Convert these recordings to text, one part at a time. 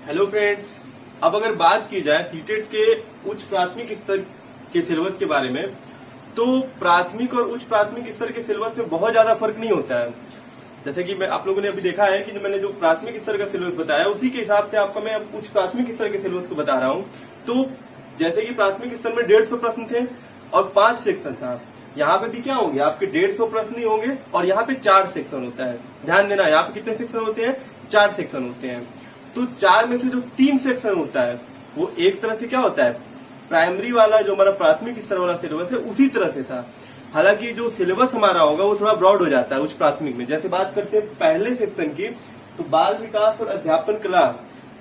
Hello friends, अब अगर बात की जाए सीटेट के उच्च प्राथमिक स्तर के सिलेबस के बारे में, तो प्राथमिक और उच्च प्राथमिक स्तर के सिलेबस में बहुत ज्यादा फर्क नहीं होता है। जैसे कि मैं आप लोगों ने अभी देखा है कि मैंने जो प्राथमिक स्तर का सिलेबस बताया उसी के हिसाब से आपका मैं उच्च प्राथमिक स्तर के सिलेबस को बता रहा हूँ। तो जैसे कि प्राथमिक स्तर में 150 प्रश्न थे और 5 सेक्शन था, यहाँ पे भी क्या होंगे आपके 150 प्रश्न ही होंगे और यहाँ पे 4 सेक्शन होता है। ध्यान देना, यहाँ पे कितने सेक्शन होते हैं? 4 सेक्शन होते हैं। तो 4 में से जो 3 सेक्शन होता है वो एक तरह से क्या होता है, प्राइमरी वाला जो हमारा प्राथमिक स्तर वाला सिलेबस है उसी तरह से था। हालांकि जो सिलेबस हमारा होगा वो थोड़ा ब्रॉड हो जाता है उच्च प्राथमिक में। जैसे बात करते हैं पहले सेक्शन की, तो बाल विकास और अध्यापन कला,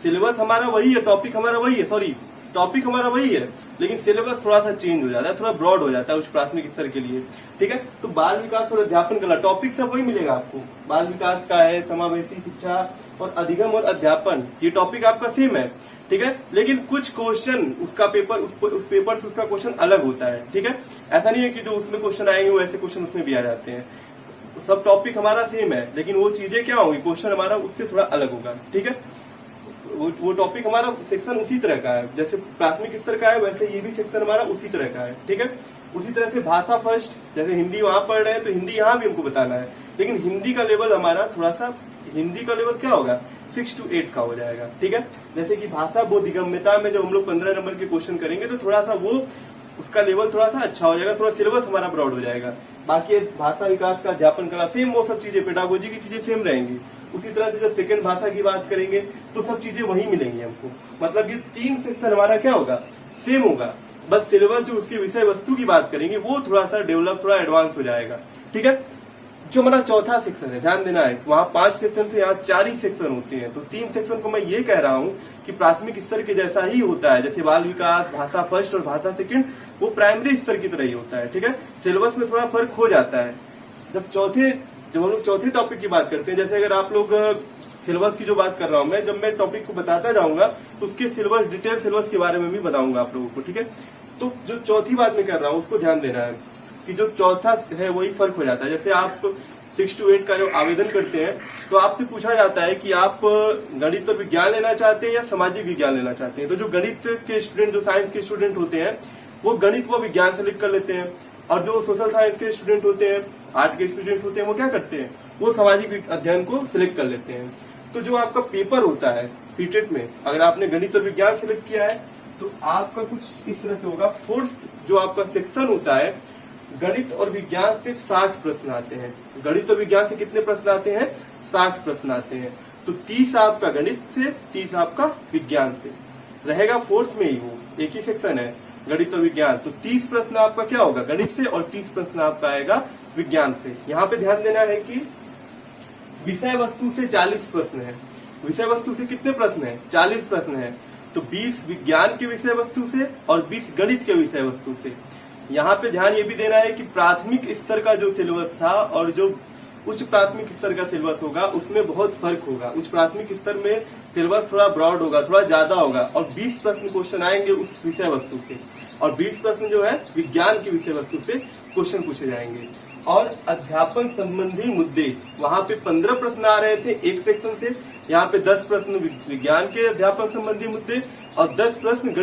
सिलेबस हमारा वही है, टॉपिक हमारा वही है, टॉपिक हमारा वही है, लेकिन सिलेबस थोड़ा सा चेंज हो जाता है, थोड़ा ब्रॉड हो जाता है उच्च प्राथमिक स्तर के लिए। ठीक है, तो बाल विकास और अध्यापन कला टॉपिक सब वही मिलेगा आपको। बाल विकास का है, समावेशी शिक्षा और अधिगम और अध्यापन, ये टॉपिक आपका सेम है। ठीक है, लेकिन कुछ क्वेश्चन उसका पेपर उस पेपर से उसका क्वेश्चन अलग होता है। ठीक है, ऐसा नहीं है कि जो उसमें क्वेश्चन आएंगे वैसे क्वेश्चन उसमें भी आ जाते हैं। सब टॉपिक हमारा सेम है, लेकिन वो चीजें क्या होंगी, क्वेश्चन हमारा उससे थोड़ा अलग होगा। ठीक है, वो टॉपिक हमारा सेक्शन उसी तरह का है, जैसे प्राथमिक स्तर का है वैसे ये भी सेक्शन हमारा उसी तरह का है। ठीक है, उसी तरह से भाषा फर्स्ट, जैसे हिंदी वहां पढ़ रहे हैं तो हिंदी यहाँ भी हमको बताना है, लेकिन हिंदी का लेवल हमारा थोड़ा सा, हिंदी का लेवल क्या होगा, 6 to 8 का हो जाएगा। ठीक है, जैसे कि भाषा बोधगम्यता में जब हम लोग 15 नंबर के क्वेश्चन करेंगे तो थोड़ा सा वो उसका लेवल थोड़ा सा अच्छा हो जाएगा, थोड़ा सिलेबस हमारा ब्रॉड हो जाएगा। बाकी भाषा विकास का अध्यापन कला सेम, वो सब चीजें पेडागोजी की चीजें सेम रहेंगी। उसी तरह से जब सेकंड भाषा की बात करेंगे तो सब चीजें वही मिलेंगी हमको। मतलब ये 3 सेक्शन हमारा क्या होगा, सेम होगा, बस सिलेबस जो उसकी विषय वस्तु की बात करेंगे वो थोड़ा सा डेवलप, थोड़ा एडवांस हो जाएगा। ठीक है, जो हमारा चौथा सेक्शन है, ध्यान देना है, वहां 5 सेक्शन थे, यहाँ 4 ही सेक्शन होते हैं। तो 3 सेक्शन को मैं ये कह रहा हूँ कि प्राथमिक स्तर के जैसा ही होता है, जैसे बाल विकास, भाषा फर्स्ट और भाषा सेकंड, वो प्राइमरी स्तर की तरह ही होता है। ठीक है, सिलेबस में थोड़ा फर्क हो जाता है। जब हम लोग चौथे टॉपिक की बात करते हैं, जैसे अगर आप लोग सिलेबस की जो बात कर रहा हूं मैं, जब मैं टॉपिक को बताता जाऊंगा तो उसके सिलेबस, डिटेल सिलेबस के बारे में भी बताऊंगा आप लोगों को। ठीक है, तो जो चौथी बात मैं कर रहा हूँ उसको ध्यान देना है कि जो चौथा है वही फर्क हो जाता है। जैसे आप 6 to 8 का जो आवेदन करते हैं तो आपसे पूछा जाता है कि आप गणित और विज्ञान लेना चाहते हैं या सामाजिक विज्ञान लेना चाहते हैं। तो जो गणित के स्टूडेंट, जो साइंस के स्टूडेंट होते हैं, वो गणित व विज्ञान सेलेक्ट कर लेते हैं, और जो सोशल साइंस के स्टूडेंट होते हैं, आर्ट के स्टूडेंट होते हैं, वो क्या करते हैं, वो सामाजिक अध्ययन को सिलेक्ट कर लेते हैं। तो जो आपका पेपर होता है सीटेट में, अगर आपने गणित और विज्ञान सिलेक्ट किया है तो आपका कुछ इस तरह से होगा। फोर्थ जो आपका सेक्शन होता है, गणित और विज्ञान से 60 प्रश्न आते हैं। गणित और विज्ञान से कितने प्रश्न आते हैं? 60 प्रश्न आते हैं। तो 30 आपका गणित से, 30 आपका विज्ञान से रहेगा। फोर्थ में ही वो एक ही सेक्शन है, गणित और विज्ञान। तो 30 प्रश्न आपका क्या होगा, गणित से, और 30 प्रश्न आपका आएगा विज्ञान से। यहाँ पे ध्यान देना है कि विषय वस्तु से 40 प्रश्न है। विषय वस्तु से कितने प्रश्न है? 40 प्रश्न है। तो 20 विज्ञान के विषय वस्तु से और 20 गणित के विषय वस्तु से। यहाँ पे ध्यान ये भी देना है कि प्राथमिक स्तर का जो सिलेबस था और जो उच्च प्राथमिक स्तर का सिलेबस होगा उसमें बहुत फर्क होगा। उच्च प्राथमिक स्तर में सिलेबस थोड़ा ब्रॉड होगा, थोड़ा ज्यादा होगा, और 20 प्रश्न क्वेश्चन आएंगे उस विषय वस्तु से, और 20 प्रश्न जो है विज्ञान की विषय वस्तु से क्वेश्चन पूछे जाएंगे। और अध्यापन संबंधी मुद्दे, वहां पे 15 प्रश्न आ रहे थे एक सेक्शन से, यहाँ पे 10 प्रश्न विज्ञान के अध्यापन संबंधी मुद्दे और 10 प्रश्न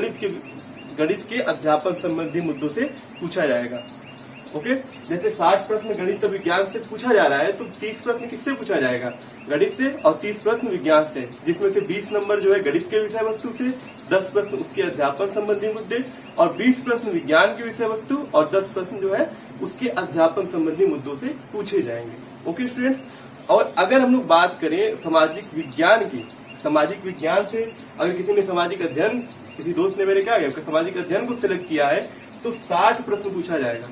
गणित के अध्यापन संबंधी मुद्दों से पूछा जाएगा। ओके, जैसे 60 प्रश्न गणित और विज्ञान से पूछा जा रहा है तो 30 प्रश्न किससे पूछा जाएगा, गणित से, और 30 प्रश्न विज्ञान से, जिसमें से 20 नंबर जो है गणित के विषय वस्तु से, 10 प्रश्न उसके अध्यापन संबंधी मुद्दे, और 20 प्रश्न विज्ञान के विषय वस्तु और 10 प्रश्न जो है उसके अध्यापन संबंधी मुद्दों से पूछे जाएंगे। ओके स्टूडेंट्स, और अगर हम लोग बात करें सामाजिक विज्ञान की, सामाजिक विज्ञान से अगर किसी ने सामाजिक अध्ययन, किसी दोस्त ने मेरे क्या किया, सामाजिक अध्ययन को सिलेक्ट किया है तो 60 प्रश्न पूछा जाएगा।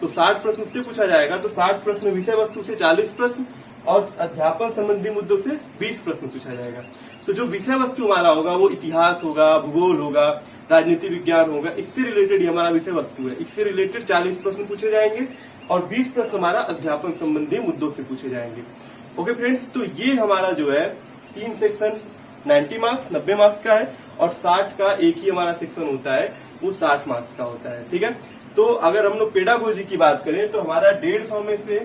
तो 60 प्रश्न उससे पूछा जाएगा, तो 60 प्रश्न विषय वस्तु से 40 प्रश्न और अध्यापन संबंधी मुद्दों से 20 प्रश्न पूछा जाएगा। तो जो विषय वस्तु हमारा होगा वो इतिहास होगा, भूगोल होगा, राजनीति विज्ञान होगा, इससे रिलेटेड ही हमारा विषय वस्तु है। इससे रिलेटेड 40 प्रश्न पूछे जाएंगे और 20 प्रश्न हमारा अध्यापन संबंधी मुद्दों से पूछे जाएंगे। ओके फ्रेंड्स, तो ये हमारा जो है 3 सेक्शन 90 मार्क्स 90 मार्क्स का है, और 60 का एक ही हमारा सेक्शन होता है, वो 60 मार्क्स का होता है। ठीक है, तो अगर हम लोग पेडागोजी की बात करें तो हमारा 150 में से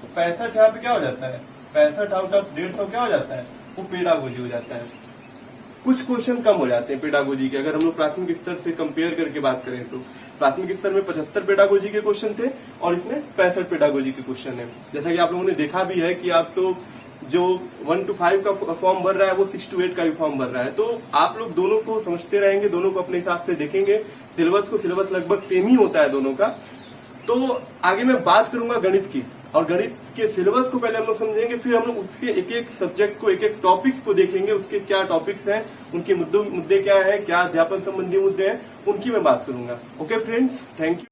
65 यहाँ पे क्या हो जाता है, 65 आउट ऑफ 150 क्या हो जाता है, वो पेडागोजी हो जाता है। कुछ क्वेश्चन कम हो जाते हैं पेडागोजी के। अगर हम लोग प्राथमिक स्तर से कंपेयर करके बात करें तो प्राथमिक स्तर में 75 पेडागोजी के क्वेश्चन थे और इसमें 65 पेडागोजी के क्वेश्चन है। जैसा कि आप लोगों ने देखा भी है कि आप तो जो 1 to 5 का फॉर्म भर रहा है वो 6 to 8 का भी फॉर्म भर रहा है। तो आप लोग दोनों को समझते रहेंगे, दोनों को अपने हिसाब से देखेंगे। सिलेबस लगभग सेम ही होता है दोनों का। तो आगे मैं बात करूंगा गणित की, और गणित के सिलेबस को पहले हम लोग समझेंगे, फिर हम लोग उसके एक एक सब्जेक्ट को, एक एक टॉपिक्स को देखेंगे, उसके क्या टॉपिक्स हैं, उनके मुद्दे क्या हैं, क्या अध्यापन संबंधी मुद्दे हैं, उनकी मैं बात करूंगा। Okay friends, thank you.